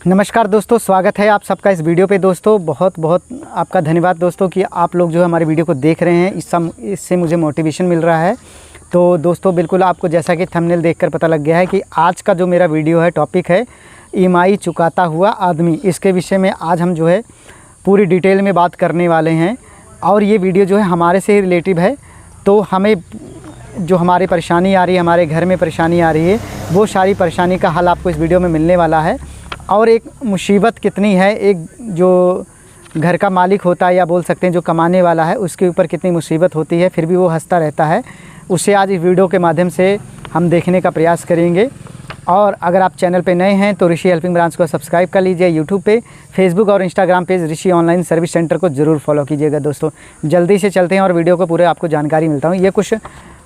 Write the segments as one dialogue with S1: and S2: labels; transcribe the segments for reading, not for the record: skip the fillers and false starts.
S1: नमस्कार दोस्तों, स्वागत है आप सबका इस वीडियो पे। दोस्तों बहुत बहुत आपका धन्यवाद दोस्तों कि आप लोग जो है हमारे वीडियो को देख रहे हैं। इससे मुझे मोटिवेशन मिल रहा है। तो दोस्तों बिल्कुल आपको जैसा कि थंबनेल देखकर पता लग गया है कि आज का जो मेरा वीडियो है टॉपिक है ईएमआई चुकाता हुआ आदमी। इसके विषय में आज हम जो है पूरी डिटेल में बात करने वाले हैं और ये वीडियो जो है हमारे से ही रिलेटिव है। तो हमें जो हमारी परेशानी आ रही है, हमारे घर में परेशानी आ रही है, वो सारी परेशानी का हल आपको इस वीडियो में मिलने वाला है। और एक मुसीबत कितनी है, एक जो घर का मालिक होता है या बोल सकते हैं जो कमाने वाला है, उसके ऊपर कितनी मुसीबत होती है, फिर भी वो हंसता रहता है, उसे आज इस वीडियो के माध्यम से हम देखने का प्रयास करेंगे। और अगर आप चैनल पे नए हैं तो ऋषि हेल्पिंग ब्रांच को सब्सक्राइब कर लीजिए। यूट्यूब पे, फेसबुक और इंस्टाग्राम पेज ऋषि ऑनलाइन सर्विस सेंटर को ज़रूर फॉलो कीजिएगा। दोस्तों जल्दी से चलते हैं और वीडियो को पूरे आपको जानकारी मिलता हूँ। ये कुछ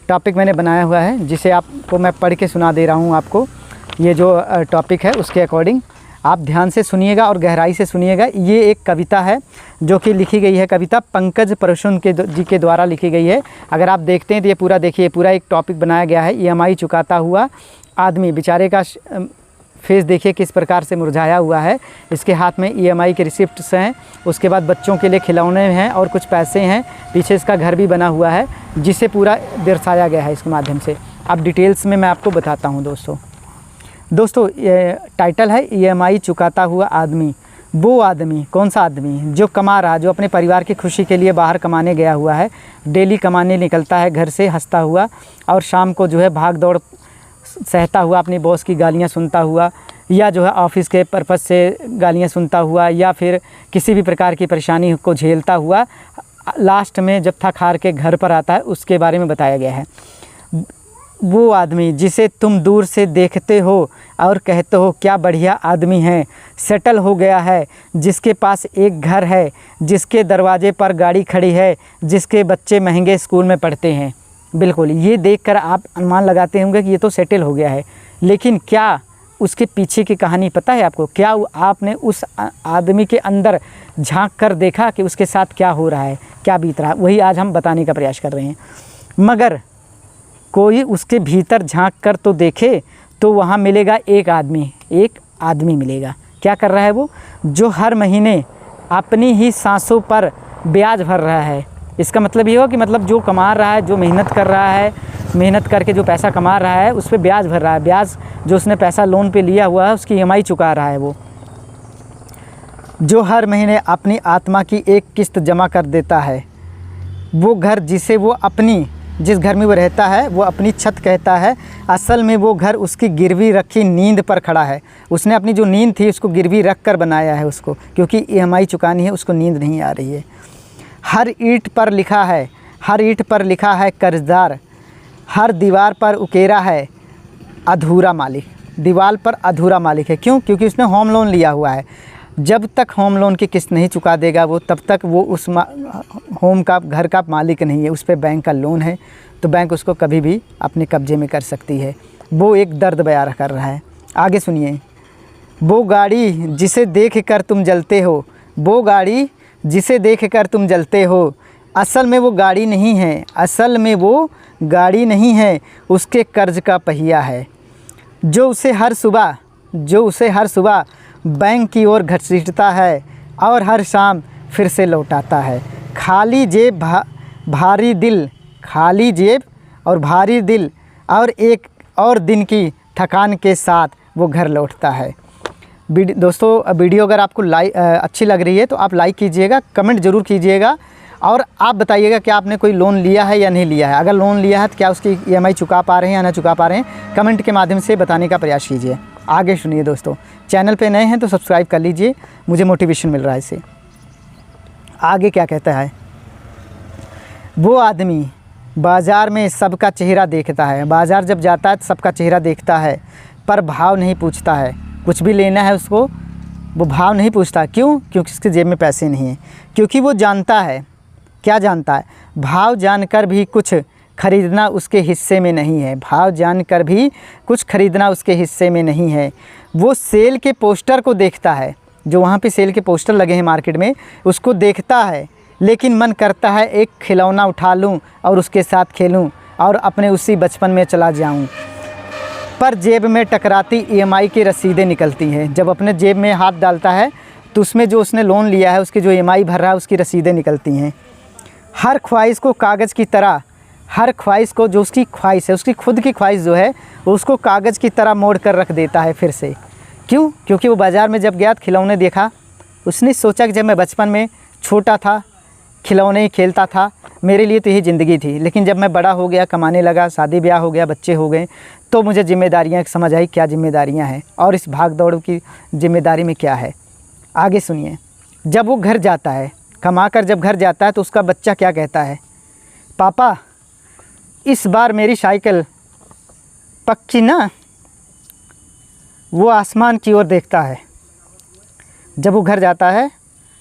S1: टॉपिक मैंने बनाया हुआ है जिसे आपको मैं पढ़ के सुना दे रहा हूँ। आपको ये जो टॉपिक है उसके अकॉर्डिंग आप ध्यान से सुनिएगा और गहराई से सुनिएगा। ये एक कविता है जो कि लिखी गई है, कविता पंकज परशुन जी के द्वारा लिखी गई है। अगर आप देखते हैं तो ये पूरा देखिए, पूरा एक टॉपिक बनाया गया है। ईएमआई चुकाता हुआ आदमी, बेचारे का फेस देखिए किस प्रकार से मुरझाया हुआ है। इसके हाथ में ईएमआई के रिसिप्ट्स हैं, उसके बाद बच्चों के लिए खिलौने हैं और कुछ पैसे हैं। पीछे इसका घर भी बना हुआ है जिसे पूरा दर्शाया गया है इसके माध्यम से। अब डिटेल्स में मैं आपको बताता हूँ। दोस्तों ये टाइटल है ईएमआई चुकाता हुआ आदमी। वो आदमी, कौन सा आदमी? जो कमा रहा, जो अपने परिवार की खुशी के लिए बाहर कमाने गया हुआ है, डेली कमाने निकलता है घर से हंसता हुआ और शाम को जो है भाग दौड़ सहता हुआ, अपनी बॉस की गालियाँ सुनता हुआ, या जो है ऑफिस के पर्पज़ से गालियाँ सुनता हुआ, या फिर किसी भी प्रकार की परेशानी को झेलता हुआ लास्ट में जब थक हार के घर पर आता है, उसके बारे में बताया गया है। वो आदमी जिसे तुम दूर से देखते हो और कहते हो क्या बढ़िया आदमी है, सेटल हो गया है, जिसके पास एक घर है, जिसके दरवाजे पर गाड़ी खड़ी है, जिसके बच्चे महंगे स्कूल में पढ़ते हैं। बिल्कुल ये देखकर आप अनुमान लगाते होंगे कि ये तो सेटल हो गया है, लेकिन क्या उसके पीछे की कहानी पता है आपको? क्या आपने उस आदमी के अंदर झांक कर देखा कि उसके साथ क्या हो रहा है, क्या बीत रहा है? वही आज हम बताने का प्रयास कर रहे हैं। मगर कोई उसके भीतर झांक कर तो देखे तो वहाँ मिलेगा एक आदमी मिलेगा। क्या कर रहा है वो? जो हर महीने अपनी ही सांसों पर ब्याज भर रहा है। इसका मतलब ये हो कि मतलब जो कमा रहा है, जो मेहनत कर रहा है, मेहनत करके जो पैसा कमा रहा है उस पर ब्याज भर रहा है। ब्याज जो उसने पैसा लोन पे लिया हुआ है उसकी ईएमआई चुका रहा है वो। जो हर महीने अपनी आत्मा की एक किस्त जमा कर देता है। वो घर जिसे वो जिस घर में वो रहता है वो अपनी छत कहता है, असल में वो घर उसकी गिरवी रखी नींद पर खड़ा है। उसने अपनी जो नींद थी उसको गिरवी रख कर बनाया है उसको, क्योंकि ईएमआई चुकानी है, उसको नींद नहीं आ रही है। हर ईंट पर लिखा है कर्जदार, हर दीवार पर उकेरा है अधूरा मालिक। दीवार पर अधूरा मालिक है, क्यों? क्योंकि उसने होम लोन लिया हुआ है। जब तक होम लोन की किस्त नहीं चुका देगा वो, तब तक वो उस होम का, घर का मालिक नहीं है। उस पर बैंक का लोन है, तो बैंक उसको कभी भी अपने कब्जे में कर सकती है। वो एक दर्द बयां कर रहा है। आगे सुनिए। वो गाड़ी जिसे देख कर तुम जलते हो, वो गाड़ी जिसे देख कर तुम जलते हो, असल में वो गाड़ी नहीं है, असल में वो गाड़ी नहीं है, उसके कर्ज का पहिया है। जो उसे हर सुबह बैंक की ओर घसीटता है और हर शाम फिर से लौटाता है। खाली जेब भारी दिल और एक और दिन की थकान के साथ वो घर लौटता है। दोस्तों वीडियो अगर आपको अच्छी लग रही है तो आप लाइक कीजिएगा, कमेंट ज़रूर कीजिएगा और आप बताइएगा कि आपने कोई लोन लिया है या नहीं लिया है। अगर लोन लिया है तो क्या उसकी ईएमआई चुका पा रहे हैं या ना चुका पा रहे हैं, कमेंट के माध्यम से बताने का प्रयास कीजिए। आगे सुनिए दोस्तों, चैनल पे नए हैं तो सब्सक्राइब कर लीजिए, मुझे मोटिवेशन मिल रहा है इससे। आगे क्या कहता है? वो आदमी बाज़ार में सबका चेहरा देखता है, बाज़ार जब जाता है तो सबका चेहरा देखता है, पर भाव नहीं पूछता है। कुछ भी लेना है उसको, वो भाव नहीं पूछता। क्यों? क्योंकि उसके जेब में पैसे नहीं हैं। क्योंकि वो जानता है, क्या जानता है? भाव जानकर भी कुछ खरीदना उसके हिस्से में नहीं है। भाव जानकर भी कुछ खरीदना उसके हिस्से में नहीं है। वो सेल के पोस्टर को देखता है, जो वहाँ पे सेल के पोस्टर लगे हैं मार्केट में, उसको देखता है, लेकिन मन करता है एक खिलौना उठा लूँ और उसके साथ खेलूँ और अपने उसी बचपन में चला जाऊँ। पर जेब में टकराती ईएमआई की रसीदें निकलती हैं। जब अपने जेब में हाथ डालता है तो उसमें जो उसने लोन लिया है, उसकी जो ईएमआई भर रहा है, उसकी रसीदें निकलती हैं। हर ख्वाहिश को कागज़ की तरह, हर ख्वाहिश को, जो उसकी ख्वाहिश है, उसकी खुद की ख्वाहिश जो है, उसको कागज़ की तरह मोड़ कर रख देता है फिर से। क्यों? क्योंकि वो बाज़ार में जब गया खिलौने देखा, उसने सोचा कि जब मैं बचपन में छोटा था, खिलौने ही खेलता था, मेरे लिए तो यही ज़िंदगी थी। लेकिन जब मैं बड़ा हो गया, कमाने लगा, शादी ब्याह हो गया, बच्चे हो गए, तो मुझे ज़िम्मेदारियाँ समझ आई, क्या ज़िम्मेदारियाँ हैं और इस भाग दौड़ की ज़िम्मेदारी में क्या है। आगे सुनिए। जब वो घर जाता है, कमा कर जब घर जाता है, तो उसका बच्चा क्या कहता है? पापा, इस बार मेरी साइकिल पक्की ना। वो आसमान की ओर देखता है। जब वो घर जाता है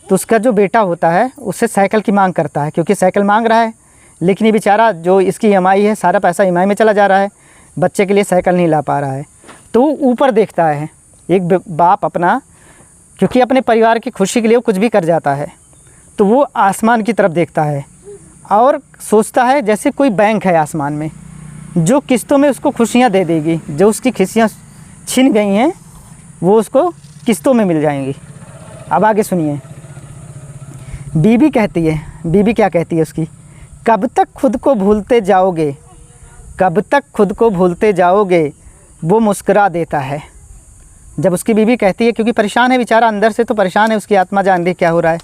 S1: तो उसका जो बेटा होता है उससे साइकिल की मांग करता है, क्योंकि साइकिल मांग रहा है। लेकिन ये बेचारा, जो इसकी ईएमआई है, सारा पैसा ईएमआई में चला जा रहा है, बच्चे के लिए साइकिल नहीं ला पा रहा है। तो वो ऊपर देखता है। एक बाप अपना, क्योंकि अपने परिवार की खुशी के लिए वो कुछ भी कर जाता है, तो वो आसमान की तरफ देखता है और सोचता है जैसे कोई बैंक है आसमान में, जो किस्तों में उसको खुशियाँ दे देगी। जो उसकी खुशियाँ छिन गई हैं वो उसको किस्तों में मिल जाएंगी। अब आगे सुनिए। बीबी कहती है, बीबी क्या कहती है उसकी? कब तक खुद को भूलते जाओगे, कब तक खुद को भूलते जाओगे। वो मुस्कुरा देता है। जब उसकी बीबी कहती है, क्योंकि परेशान है बेचारा, अंदर से तो परेशान है, उसकी आत्मा जान रही क्या हो रहा है,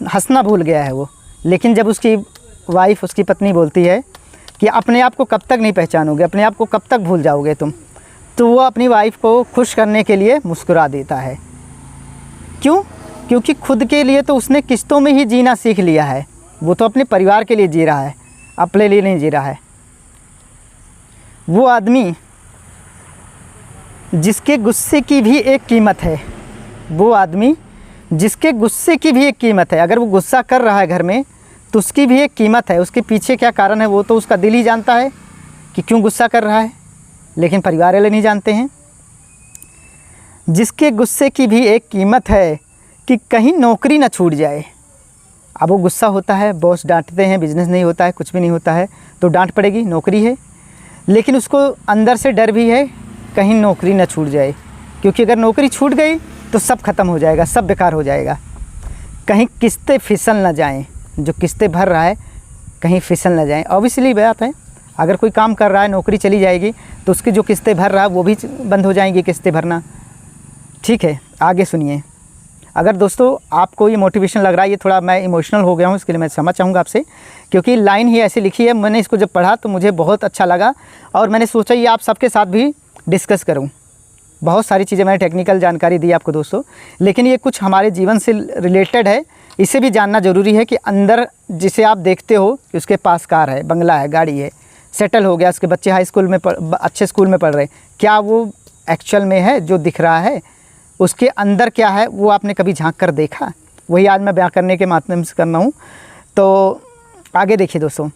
S1: हंसना भूल गया है वो। लेकिन जब उसकी वाइफ, उसकी पत्नी बोलती है कि अपने आप को कब तक नहीं पहचानोगे, अपने आप को कब तक भूल जाओगे तुम, तो वो अपनी वाइफ को खुश करने के लिए मुस्कुरा देता है। क्यों? क्योंकि खुद के लिए तो उसने किस्तों में ही जीना सीख लिया है। वो तो अपने परिवार के लिए जी रहा है, अपने लिए नहीं जी रहा है। वो आदमी जिसके गुस्से की भी एक कीमत है, वो आदमी जिसके गुस्से की भी एक कीमत है। अगर वो गुस्सा कर रहा है घर में, तो उसकी भी एक कीमत है। उसके पीछे क्या कारण है वो तो उसका दिल ही जानता है कि क्यों गुस्सा कर रहा है, लेकिन परिवार वाले नहीं जानते हैं। जिसके गुस्से की भी एक कीमत है कि कहीं नौकरी ना छूट जाए। अब वो गुस्सा होता है, बॉस डांटते हैं, बिजनेस नहीं होता है, कुछ भी नहीं होता है, तो डांट पड़ेगी, नौकरी है। लेकिन उसको अंदर से डर भी है कहीं नौकरी ना छूट जाए, क्योंकि अगर नौकरी छूट गई तो सब खत्म हो जाएगा, सब बेकार हो जाएगा। कहीं किस्तें फिसल ना जाएं, जो किस्तें भर रहा है कहीं फिसल ना जाएं। ऑब्वियसली बात है, अगर कोई काम कर रहा है, नौकरी चली जाएगी तो उसकी जो किस्तें भर रहा है वो भी बंद हो जाएंगी, किस्तें भरना। ठीक है, आगे सुनिए। अगर दोस्तों आपको ये मोटिवेशन लग रहा है, ये थोड़ा मैं इमोशनल हो गया हूँ, इसके लिए मैं क्षमा चाहूँगा आपसे, क्योंकि लाइन ही ऐसी लिखी है। मैंने इसको जब पढ़ा तो मुझे बहुत अच्छा लगा और मैंने सोचा ये आप सबके साथ भी डिस्कस करूँ। बहुत सारी चीज़ें मैंने टेक्निकल जानकारी दी आपको दोस्तों, लेकिन ये कुछ हमारे जीवन से रिलेटेड है, इसे भी जानना ज़रूरी है कि अंदर जिसे आप देखते हो कि उसके पास कार है, बंगला है, गाड़ी है, सेटल हो गया, उसके बच्चे हाई स्कूल में अच्छे स्कूल में पढ़ रहे हैं, क्या वो एक्चुअल में है जो दिख रहा है? उसके अंदर क्या है वो आपने कभी झांक कर देखा? वही आज मैं बयां करने के माध्यम से कर रहा हूँ। तो आगे देखिए दोस्तों।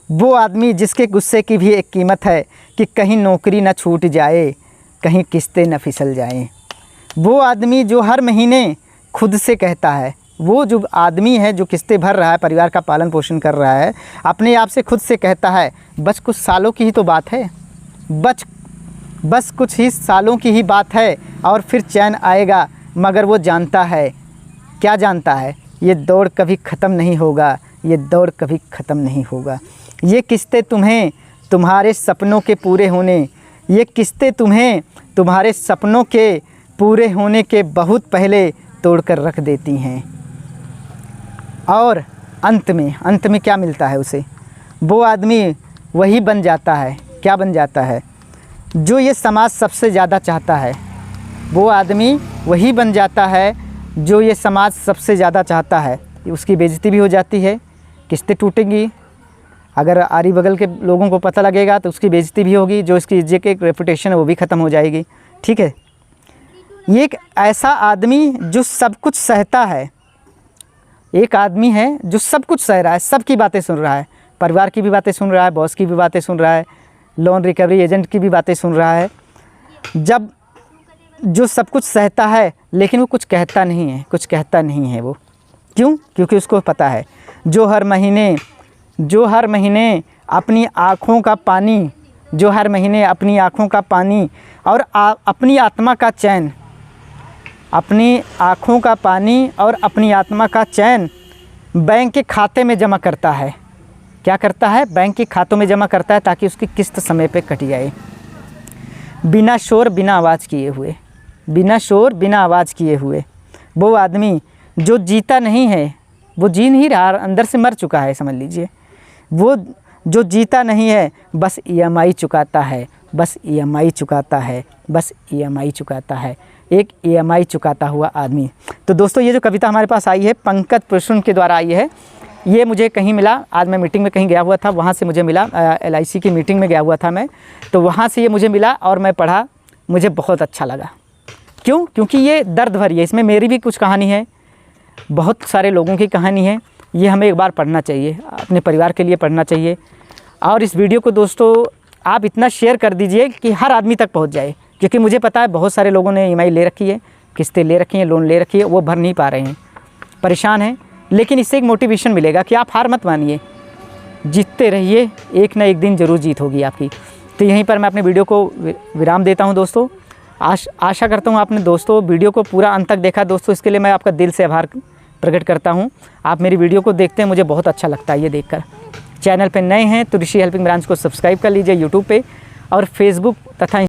S1: वो आदमी जिसके गुस्से की भी एक कीमत है कि कहीं नौकरी ना छूट जाए, कहीं किस्तें न फिसल जाएं। वो आदमी जो हर महीने खुद से कहता है, वो जो आदमी है जो किस्तें भर रहा है, परिवार का पालन पोषण कर रहा है, अपने आप से खुद से कहता है बस कुछ सालों की ही तो बात है, बस कुछ ही सालों की ही बात है और फिर चैन आएगा। मगर वो जानता है, क्या जानता है? ये दौड़ कभी ख़त्म नहीं होगा, ये दौड़ कभी ख़त्म नहीं होगा। ये किस्तें तुम्हें तुम्हारे सपनों के पूरे होने, ये किस्तें तुम्हें तुम्हारे सपनों के पूरे होने के बहुत पहले तोड़ कर रख देती हैं। और अंत में क्या मिलता है उसे? वो आदमी वही बन जाता है, क्या बन जाता है? जो ये समाज सबसे ज़्यादा चाहता है। वो आदमी वही बन जाता है जो ये समाज सबसे ज़्यादा चाहता है। उसकी बेइज्जती भी हो जाती है, किस्तें टूटेंगी, अगर आरी बगल के लोगों को पता लगेगा तो उसकी बेइज्जती भी होगी, जो इसकी इज्जत की रेपुटेशन है वो भी ख़त्म हो जाएगी। ठीक है, ये एक ऐसा आदमी जो सब कुछ सहता है, एक आदमी है जो सब कुछ सह रहा है, सबकी बातें सुन रहा है, परिवार की भी बातें सुन रहा है, बॉस की भी बातें सुन रहा है, लोन रिकवरी एजेंट की भी बातें सुन रहा है। जब जो सब कुछ सहता है लेकिन वो कुछ कहता नहीं है, कुछ कहता नहीं है वो। क्यों? क्योंकि उसको पता है जो हर महीने अपनी आँखों का पानी जो हर महीने अपनी आँखों का पानी और अपनी आत्मा का चैन, अपनी आँखों का पानी और अपनी आत्मा का चैन बैंक के खाते में जमा करता है। क्या करता है? बैंक के खातों में जमा करता है ताकि उसकी किस्त समय पे कट जाए, बिना शोर बिना आवाज़ किए हुए, बिना शोर बिना आवाज़ किए हुए। वो आदमी जो जीता नहीं है, वो जी नहीं रहा, अंदर से मर चुका है, समझ लीजिए। वो जो जीता नहीं है बस EMI चुकाता है, बस EMI चुकाता है, बस EMI चुकाता है, एक EMI चुकाता हुआ आदमी। तो दोस्तों, ये जो कविता हमारे पास आई है पंकज प्रसून के द्वारा आई है। ये मुझे कहीं मिला, आज मैं मीटिंग में कहीं गया हुआ था, वहाँ से मुझे मिला, LIC की मीटिंग में गया हुआ था मैं, तो वहाँ से ये मुझे मिला और मैं पढ़ा, मुझे बहुत अच्छा लगा। क्यों? क्योंकि ये दर्द भरी है, इसमें मेरी भी कुछ कहानी है, बहुत सारे लोगों की कहानी है। ये हमें एक बार पढ़ना चाहिए, अपने परिवार के लिए पढ़ना चाहिए। और इस वीडियो को दोस्तों आप इतना शेयर कर दीजिए कि हर आदमी तक पहुंच जाए, क्योंकि मुझे पता है बहुत सारे लोगों ने EMI ले रखी है, किस्तें ले रखी हैं, लोन ले रखी है, वो भर नहीं पा रहे हैं, परेशान हैं। लेकिन इससे एक मोटिवेशन मिलेगा कि आप हार मत मानिए, जीतते रहिए, एक ना एक दिन ज़रूर जीत होगी आपकी। तो यहीं पर मैं अपने वीडियो को विराम देता हूँ दोस्तों। आशा करता हूँ आपने दोस्तों वीडियो को पूरा अंत तक देखा। दोस्तों, इसके लिए मैं आपका दिल से आभार प्रकट करता हूँ। आप मेरी वीडियो को देखते हैं, मुझे बहुत अच्छा लगता है ये देखकर। चैनल पे नए हैं तो ऋषि हेल्पिंग ब्रांच को सब्सक्राइब कर लीजिए यूट्यूब पे और फेसबुक तथा